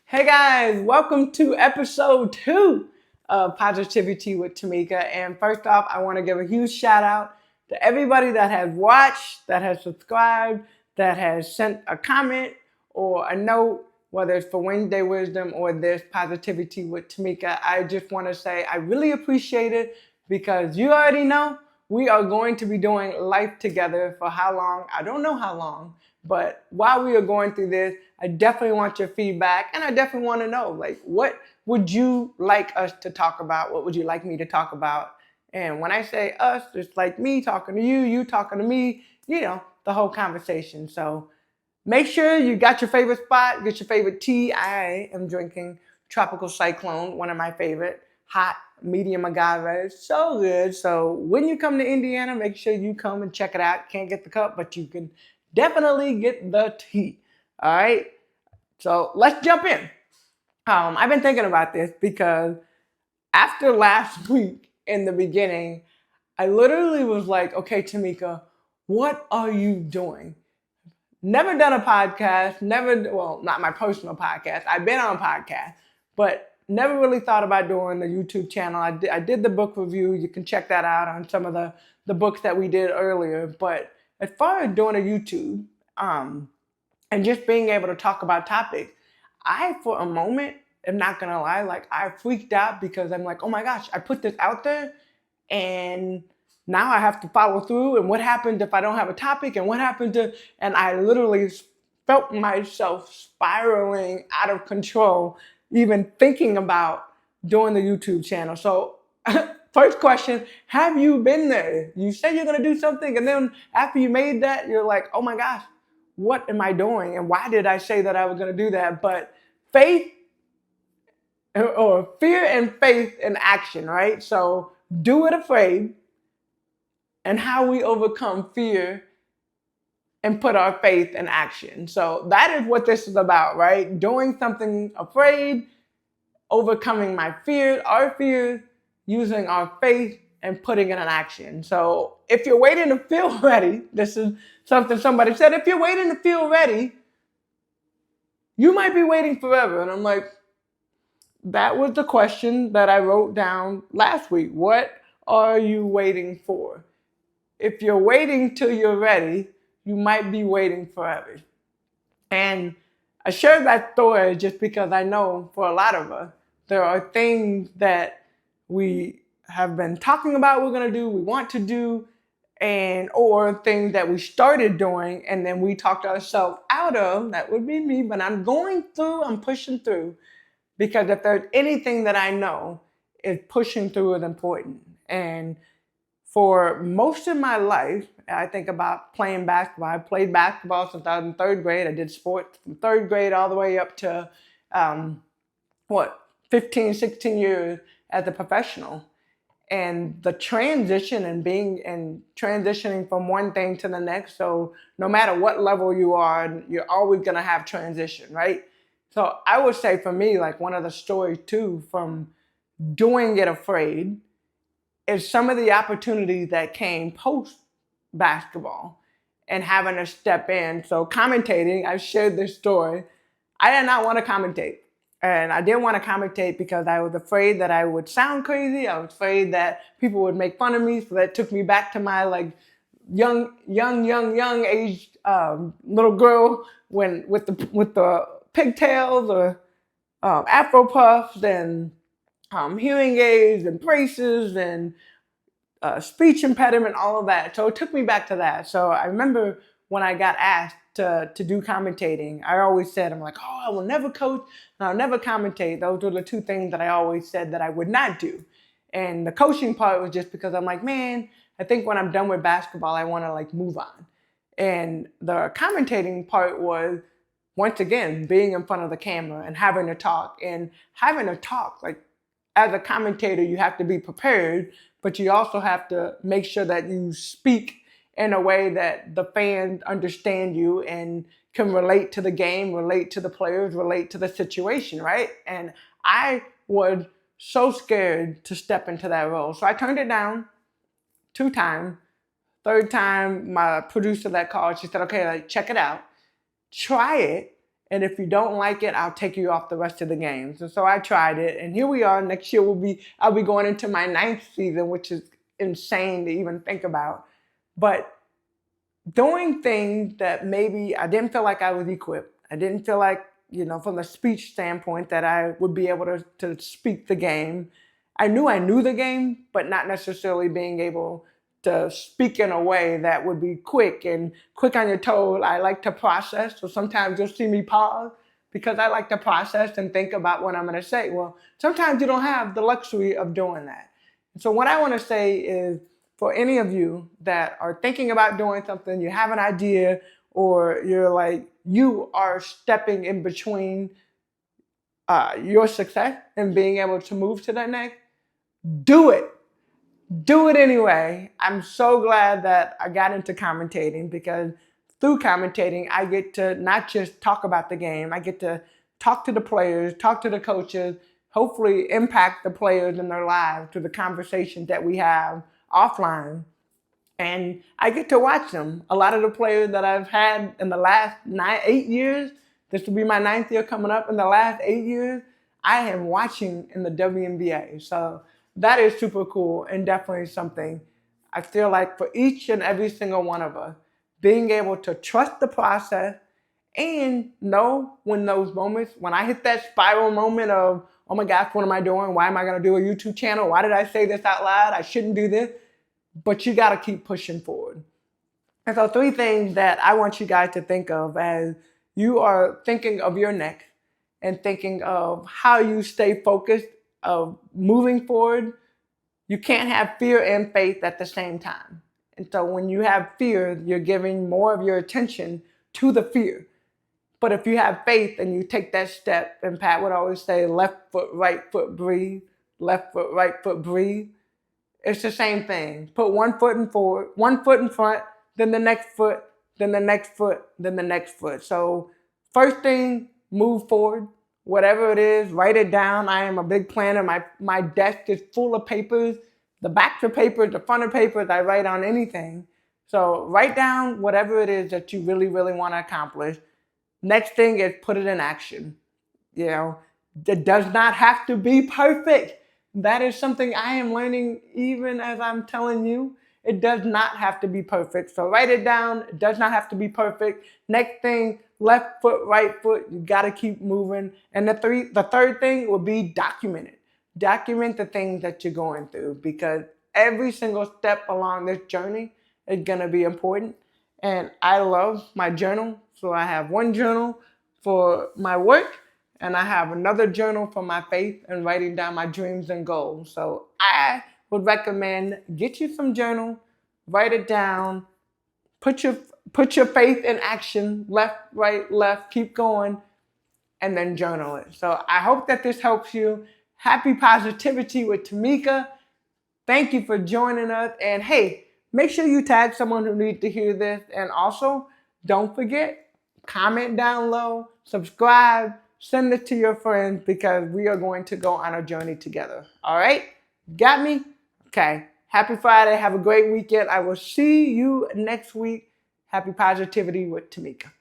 Hey guys, welcome to episode 2 of Positivity with Tamika. And first off, I want to give a huge shout out to everybody that has watched, that has subscribed, that has sent a comment or a note, whether it's for Wednesday Wisdom or this Positivity with Tamika. I just want to say I really appreciate it because you already know we are going to be doing life together for how long? I don't know how long. But while we are going through this, I definitely want your feedback, and I definitely want to know, like, what would you like us to talk about? What would you like me to talk about? And when I say us, it's like me talking to you, you talking to me, the whole conversation. So make sure you got your favorite spot, get your favorite tea. I am drinking Tropical Cyclone, one of my favorite, hot, medium agave. So good. So when you come to Indiana, make sure you come and check it out. Can't get the cup, but you can definitely get the tea. All right. So let's jump in. I've been thinking about this because after last week in the beginning, I literally was like, okay, Tamika, what are you doing? Never done a podcast, well, not my personal podcast. I've been on a podcast, but never really thought about doing the YouTube channel. I did the book review. You can check that out on some of the books that we did earlier. But as far as doing a YouTube, and just being able to talk about topics, I, for a moment, am not gonna lie, like I freaked out because I'm like, oh my gosh, I put this out there and now I have to follow through. And what happens if I don't have a topic? And what happens if, and I literally felt myself spiraling out of control, even thinking about doing the YouTube channel. So, first question, have you been there? You said you're gonna do something, and then after you made that, you're like, oh my gosh, what am I doing? And why did I say that I was gonna do that? But faith or fear and faith in action, right? So do it afraid, and how we overcome fear and put our faith in action. So that is what this is about, right? Doing something afraid, overcoming my fear, our fears, using our faith and putting it in action. So if you're waiting to feel ready, this is something somebody said, if you're waiting to feel ready, you might be waiting forever. And I'm like, that was the question that I wrote down last week. What are you waiting for? If you're waiting till you're ready, you might be waiting forever. And I share that story just because I know for a lot of us, there are things that we have been talking about we're going to do, we want to do, and or things that we started doing and then we talked ourselves out of. That would be me, but I'm pushing through, because if there's anything that I know, is pushing through is important. And for most of my life, I think about playing basketball. I played basketball since I was in third grade. I did sports from third grade all the way up to, um, 15, 16 years as a professional. And the transition and transitioning from one thing to the next. So no matter what level you are, you're always going to have transition, right? So I would say for me, like one of the stories too, from doing it afraid, is some of the opportunities that came post basketball and having to step in. So commentating, I shared this story. I did not want to commentate. And I didn't want to commentate because I was afraid that I would sound crazy. I was afraid that people would make fun of me. So that took me back to my like young age little girl when with the pigtails or afro puffs and hearing aids and braces and speech impediment, all of that. So it took me back to that. So I remember when I got asked to do commentating, I always said, I'm like, oh, I will never coach and I'll never commentate. Those were the two things that I always said that I would not do. And the coaching part was just because I'm like, man, I think when I'm done with basketball, I want to like move on. And the commentating part was, once again, being in front of the camera and having to talk. And having to talk, like as a commentator, you have to be prepared, but you also have to make sure that you speak in a way that the fans understand you and can relate to the game, relate to the players, relate to the situation, right? And I was so scared to step into that role. So I turned it down 2 times. Third time, my producer that called, she said, okay, like, check it out. Try it. And if you don't like it, I'll take you off the rest of the games. And so I tried it. And here we are. Next year I'll be going into my 9th season, which is insane to even think about. But doing things that maybe I didn't feel like I was equipped. I didn't feel like, from a speech standpoint, that I would be able to speak the game. I knew the game, but not necessarily being able to speak in a way that would be quick on your toes. I like to process, so sometimes you'll see me pause because I like to process and think about what I'm going to say. Well, sometimes you don't have the luxury of doing that. So what I want to say is, for any of you that are thinking about doing something, you have an idea, or you are stepping in between your success and being able to move to that next, do it. Do it anyway. I'm so glad that I got into commentating, because through commentating, I get to not just talk about the game, I get to talk to the players, talk to the coaches, hopefully impact the players in their lives through the conversations that we have offline. And I get to watch them. A lot of the players that I've had in the last 8 years, this will be my 9th year coming up, in the last 8 years, I am watching in the WNBA. So that is super cool, and definitely something I feel like for each and every single one of us, being able to trust the process and know when those moments, when I hit that spiral moment of, oh my gosh, what am I doing? Why am I going to do a YouTube channel? Why did I say this out loud? I shouldn't do this. But you got to keep pushing forward. And so 3 things that I want you guys to think of as you are thinking of your next and thinking of how you stay focused of moving forward. You can't have fear and faith at the same time. And so when you have fear, you're giving more of your attention to the fear. But if you have faith and you take that step, and Pat would always say, left foot, right foot, breathe, left foot, right foot, breathe. It's the same thing. Put one foot in forward, one foot in front, then the next foot, then the next foot, then the next foot. So first thing, move forward. Whatever it is, write it down. I am a big planner. My desk is full of papers. The backs of papers, the front of papers, I write on anything. So write down whatever it is that you really, really want to accomplish. Next thing is put it in action. It does not have to be perfect. That is something I am learning even as I'm telling you. It does not have to be perfect. So write it down. It does not have to be perfect. Next thing, left foot, right foot. You got to keep moving. And the third thing will be document it. Document the things that you're going through, because every single step along this journey is going to be important. And I love my journal. So I have one journal for my work, and I have another journal for my faith and writing down my dreams and goals. So I would recommend get you some journal, write it down, put your faith in action, left, right, left, keep going, and then journal it. So I hope that this helps you. Happy Positivity with Tamika. Thank you for joining us. And hey, make sure you tag someone who needs to hear this. And also, don't forget, comment down low, subscribe, send it to your friends, because we are going to go on a journey together. All right? Got me? Okay. Happy Friday. Have a great weekend. I will see you next week. Happy Positivity with Tamika.